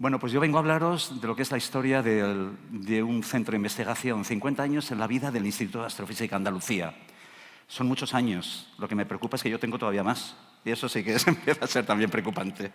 Bueno, pues yo vengo a hablaros de lo que es la historia de un centro de investigación, 50 años en la vida del Instituto de Astrofísica Andalucía. Son muchos años. Lo que me preocupa es que yo tengo todavía más. Y eso sí que empieza a ser también preocupante.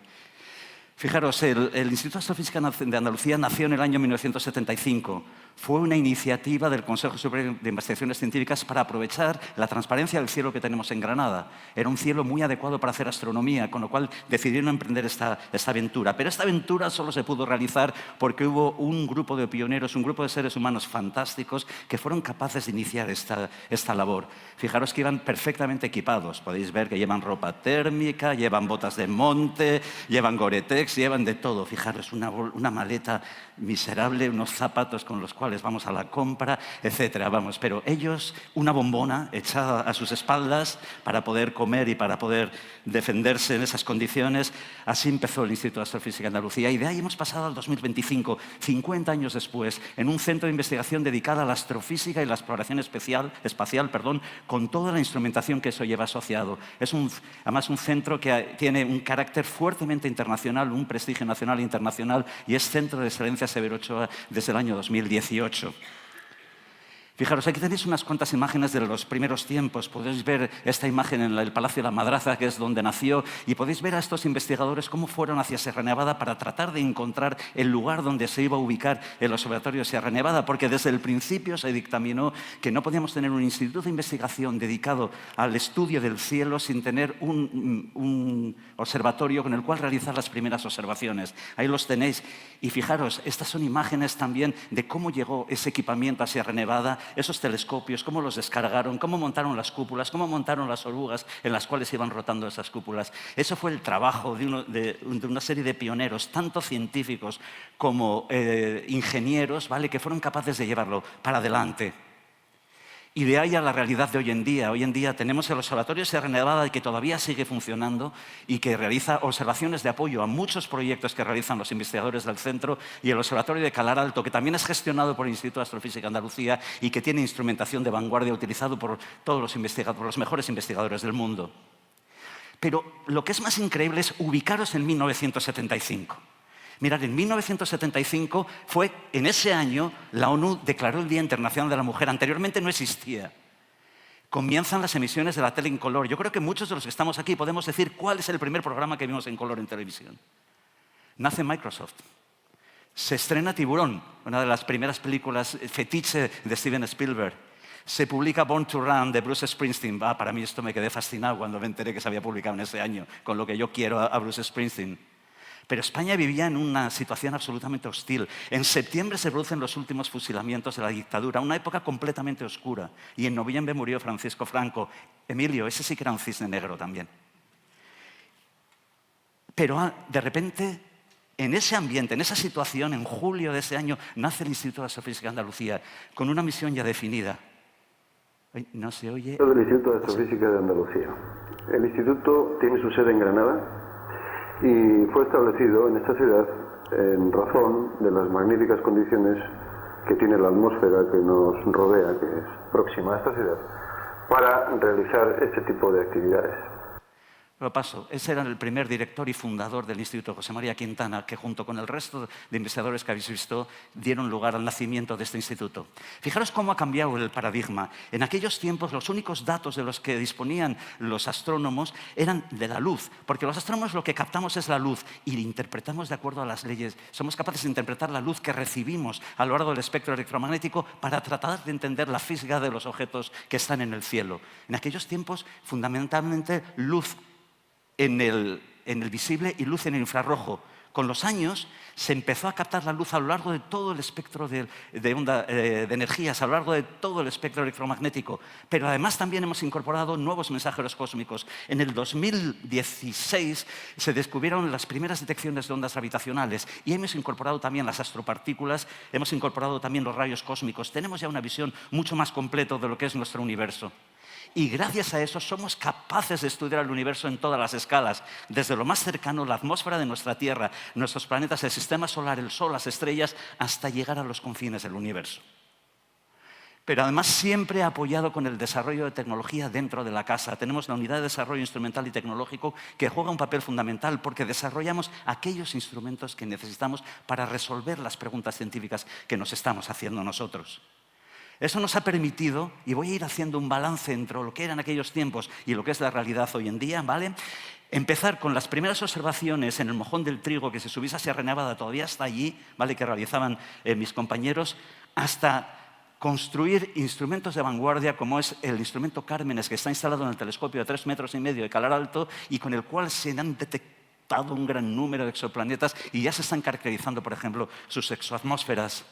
Fijaros, el Instituto de Astrofísica de Andalucía nació en el año 1975. Fue una iniciativa del Consejo Superior de Investigaciones Científicas para aprovechar la transparencia del cielo que tenemos en Granada. Era un cielo muy adecuado para hacer astronomía, con lo cual decidieron emprender esta aventura. Pero esta aventura solo se pudo realizar porque hubo un grupo de pioneros, un grupo de seres humanos fantásticos que fueron capaces de iniciar esta labor. Fijaros que iban perfectamente equipados. Podéis ver que llevan ropa térmica, llevan botas de monte, llevan Gore-Tex, llevan de todo. Fijaros, una maleta miserable, unos zapatos con los cuales vamos a la compra, etcétera. Vamos, pero ellos, una bombona echada a sus espaldas para poder comer y para poder defenderse en esas condiciones. Así empezó el Instituto de Astrofísica de Andalucía y de ahí hemos pasado al 2025, 50 años después, en un centro de investigación dedicado a la astrofísica y la exploración espacial, con toda la instrumentación que eso lleva asociado. Es además un centro que tiene un carácter fuertemente internacional, un prestigio nacional e internacional, y es Centro de Excelencia Severo Ochoa desde el año 2018. Fijaros, aquí tenéis unas cuantas imágenes de los primeros tiempos. Podéis ver esta imagen en el Palacio de la Madraza, que es donde nació, y podéis ver a estos investigadores cómo fueron hacia Sierra Nevada para tratar de encontrar el lugar donde se iba a ubicar el Observatorio de Sierra Nevada, porque desde el principio se dictaminó que no podíamos tener un instituto de investigación dedicado al estudio del cielo sin tener un observatorio con el cual realizar las primeras observaciones. Ahí los tenéis. Y fijaros, estas son imágenes también de cómo llegó ese equipamiento a Sierra Nevada, esos telescopios, cómo los descargaron, cómo montaron las cúpulas, cómo montaron las orugas en las cuales iban rotando esas cúpulas. Eso fue el trabajo de una serie de pioneros, tanto científicos como ingenieros, ¿vale?, que fueron capaces de llevarlo para adelante. Y de ahí a la realidad de hoy en día. Hoy en día tenemos el Observatorio de Sierra Nevada, que todavía sigue funcionando y que realiza observaciones de apoyo a muchos proyectos que realizan los investigadores del centro, y el Observatorio de Calar Alto, que también es gestionado por el Instituto de Astrofísica de Andalucía y que tiene instrumentación de vanguardia utilizado por todos los mejores investigadores del mundo. Pero lo que es más increíble es ubicaros en 1975. Mirad, en 1975 fue, en ese año, la ONU declaró el Día Internacional de la Mujer. Anteriormente no existía. Comienzan las emisiones de la tele en color. Yo creo que muchos de los que estamos aquí podemos decir cuál es el primer programa que vimos en color en televisión. Nace Microsoft. Se estrena Tiburón, una de las primeras películas fetiche de Steven Spielberg. Se publica Born to Run de Bruce Springsteen. Para mí esto me quedé fascinado cuando me enteré que se había publicado en ese año, con lo que yo quiero a Bruce Springsteen. Pero España vivía en una situación absolutamente hostil. En septiembre se producen los últimos fusilamientos de la dictadura, una época completamente oscura. Y en noviembre murió Francisco Franco. Emilio, ese sí que era un cisne negro también. Pero de repente, en ese ambiente, en esa situación, en julio de ese año, nace el Instituto de Astrofísica de Andalucía, con una misión ya definida. No se oye. Del Instituto de Astrofísica de Andalucía. El instituto tiene su sede en Granada y fue establecido en esta ciudad en razón de las magníficas condiciones que tiene la atmósfera que nos rodea, que es próxima a esta ciudad, para realizar este tipo de actividades. Lo paso. Ese era el primer director y fundador del Instituto, José María Quintana, que junto con el resto de investigadores que habéis visto dieron lugar al nacimiento de este instituto. Fijaros cómo ha cambiado el paradigma. En aquellos tiempos los únicos datos de los que disponían los astrónomos eran de la luz, porque los astrónomos lo que captamos es la luz y la interpretamos de acuerdo a las leyes. Somos capaces de interpretar la luz que recibimos a lo largo del espectro electromagnético para tratar de entender la física de los objetos que están en el cielo. En aquellos tiempos, fundamentalmente, luz en el visible y luz en el infrarrojo. Con los años se empezó a captar la luz a lo largo de todo el espectro de energías, a lo largo de todo el espectro electromagnético. Pero además también hemos incorporado nuevos mensajeros cósmicos. En el 2016 se descubrieron las primeras detecciones de ondas gravitacionales y hemos incorporado también las astropartículas, hemos incorporado también los rayos cósmicos. Tenemos ya una visión mucho más completa de lo que es nuestro universo. Y gracias a eso somos capaces de estudiar el universo en todas las escalas, desde lo más cercano, la atmósfera de nuestra Tierra, nuestros planetas, el sistema solar, el Sol, las estrellas, hasta llegar a los confines del universo. pero además siempre apoyado con el desarrollo de tecnología dentro de la casa. Tenemos la unidad de desarrollo instrumental y tecnológico que juega un papel fundamental porque desarrollamos aquellos instrumentos que necesitamos para resolver las preguntas científicas que nos estamos haciendo nosotros. Eso nos ha permitido, y voy a ir haciendo un balance entre lo que eran aquellos tiempos y lo que es la realidad hoy en día, ¿vale? Empezar con las primeras observaciones en el Mojón del Trigo, que si subís a Sierra Nevada todavía está allí, ¿vale? Que realizaban mis compañeros, hasta construir instrumentos de vanguardia como es el instrumento Cármenes, que está instalado en el telescopio de 3,5 metros de calar alto y con el cual se han detectado un gran número de exoplanetas y ya se están caracterizando, por ejemplo, sus exoatmósferas.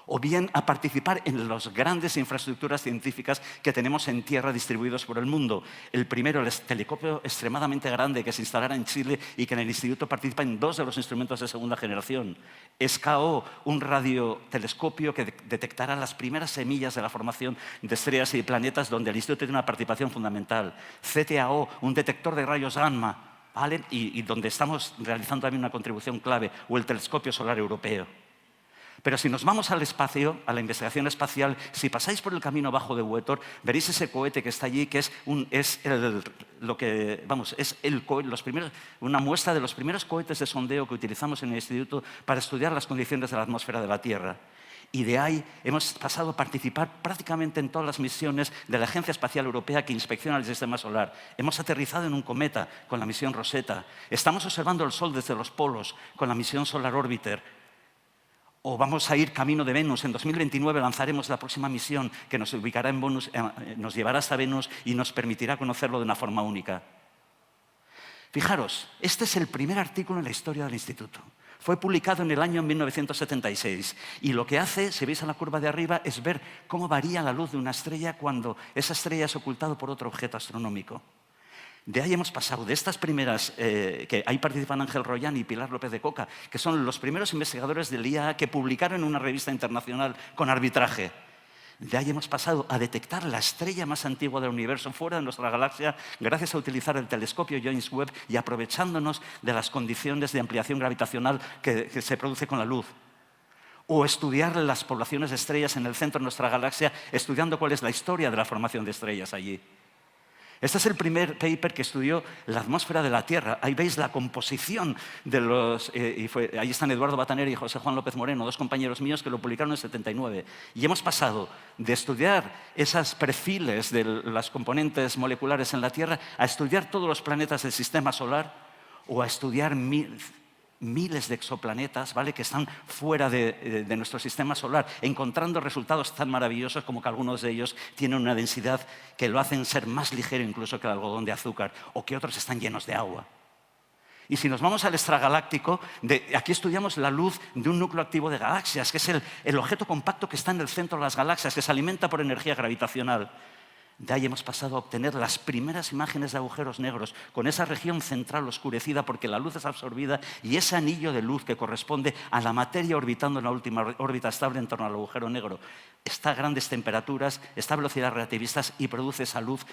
O bien a participar en las grandes infraestructuras científicas que tenemos en tierra distribuidos por el mundo. El primero, el telescopio extremadamente grande que se instalará en Chile y que en el instituto participa en 2 de los instrumentos de segunda generación. SKO, un radiotelescopio que detectará las primeras semillas de la formación de estrellas y planetas, donde el instituto tiene una participación fundamental. CTAO, un detector de rayos gamma, ¿vale? y donde estamos realizando también una contribución clave, o el telescopio solar europeo. Pero si nos vamos al espacio, a la investigación espacial, si pasáis por el camino bajo de Huetor, veréis ese cohete que está allí, que es una muestra de los primeros cohetes de sondeo que utilizamos en el instituto para estudiar las condiciones de la atmósfera de la Tierra. Y de ahí hemos pasado a participar prácticamente en todas las misiones de la Agencia Espacial Europea que inspecciona el sistema solar. Hemos aterrizado en un cometa con la misión Rosetta. Estamos observando el Sol desde los polos con la misión Solar Orbiter. O vamos a ir camino de Venus. En 2029 lanzaremos la próxima misión que nos ubicará en Venus, nos llevará hasta Venus y nos permitirá conocerlo de una forma única. Fijaros, este es el primer artículo en la historia del instituto. Fue publicado en el año 1976 y lo que hace, si veis a la curva de arriba, es ver cómo varía la luz de una estrella cuando esa estrella es ocultada por otro objeto astronómico. De ahí hemos pasado, de estas primeras, que ahí participan Ángel Royán y Pilar López de Coca, que son los primeros investigadores del IAA que publicaron en una revista internacional con arbitraje. De ahí hemos pasado a detectar la estrella más antigua del universo fuera de nuestra galaxia gracias a utilizar el telescopio James Webb y aprovechándonos de las condiciones de ampliación gravitacional que se produce con la luz. O estudiar las poblaciones de estrellas en el centro de nuestra galaxia, estudiando cuál es la historia de la formación de estrellas allí. Este es el primer paper que estudió la atmósfera de la Tierra. Ahí veis la composición de los... ahí están Eduardo Batanera y José Juan López Moreno, 2 compañeros míos que lo publicaron en el 79. Y hemos pasado de estudiar esos perfiles de las componentes moleculares en la Tierra a estudiar todos los planetas del sistema solar o a estudiar miles de exoplanetas, ¿vale? Que están fuera de nuestro sistema solar, encontrando resultados tan maravillosos como que algunos de ellos tienen una densidad que lo hacen ser más ligero incluso que el algodón de azúcar, o que otros están llenos de agua. Y si nos vamos al extragaláctico, aquí estudiamos la luz de un núcleo activo de galaxias, que es el objeto compacto que está en el centro de las galaxias, que se alimenta por energía gravitacional. De ahí hemos pasado a obtener las primeras imágenes de agujeros negros, con esa región central oscurecida porque la luz es absorbida y ese anillo de luz que corresponde a la materia orbitando en la última órbita estable en torno al agujero negro. Está a grandes temperaturas, está a velocidades relativistas y produce esa luz,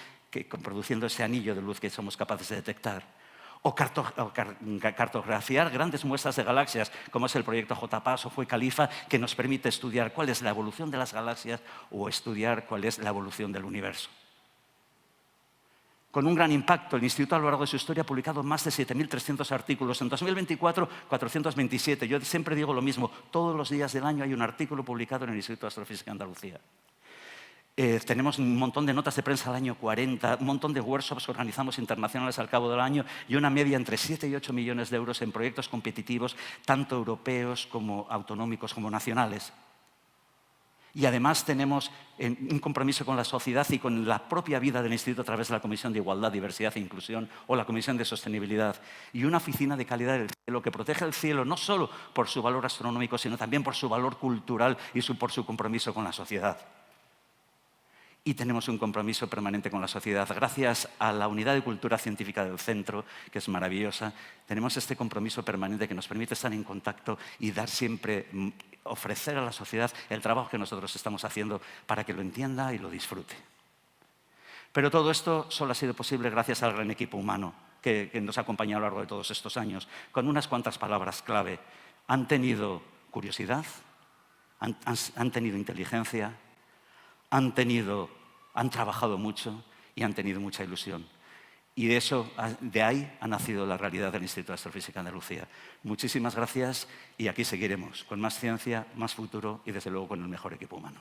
produciendo ese anillo de luz que somos capaces de detectar. O cartografiar grandes muestras de galaxias, como es el proyecto JPAS o fue Califa, que nos permite estudiar cuál es la evolución de las galaxias o estudiar cuál es la evolución del universo. Con un gran impacto, el Instituto a lo largo de su historia ha publicado más de 7.300 artículos. En 2024, 427. Yo siempre digo lo mismo, todos los días del año hay un artículo publicado en el Instituto de Astrofísica de Andalucía. Tenemos un montón de notas de prensa al año 40, un montón de workshops que organizamos internacionales al cabo del año y una media entre 7 y 8 millones de euros en proyectos competitivos, tanto europeos como autonómicos como nacionales. Y además tenemos un compromiso con la sociedad y con la propia vida del Instituto a través de la Comisión de Igualdad, Diversidad e Inclusión o la Comisión de Sostenibilidad. Y una oficina de calidad del cielo que protege el cielo no solo por su valor astronómico, sino también por su valor cultural y por su compromiso con la sociedad. Y tenemos un compromiso permanente con la sociedad. Gracias a la Unidad de Cultura Científica del Centro, que es maravillosa, tenemos este compromiso permanente que nos permite estar en contacto y dar siempre, ofrecer a la sociedad el trabajo que nosotros estamos haciendo para que lo entienda y lo disfrute. Pero todo esto solo ha sido posible gracias al gran equipo humano que nos ha acompañado a lo largo de todos estos años, con unas cuantas palabras clave. Han tenido curiosidad, han tenido inteligencia, han trabajado mucho y han tenido mucha ilusión. Y de ahí ha nacido la realidad del Instituto de Astrofísica de Andalucía. Muchísimas gracias y aquí seguiremos, con más ciencia, más futuro y desde luego con el mejor equipo humano.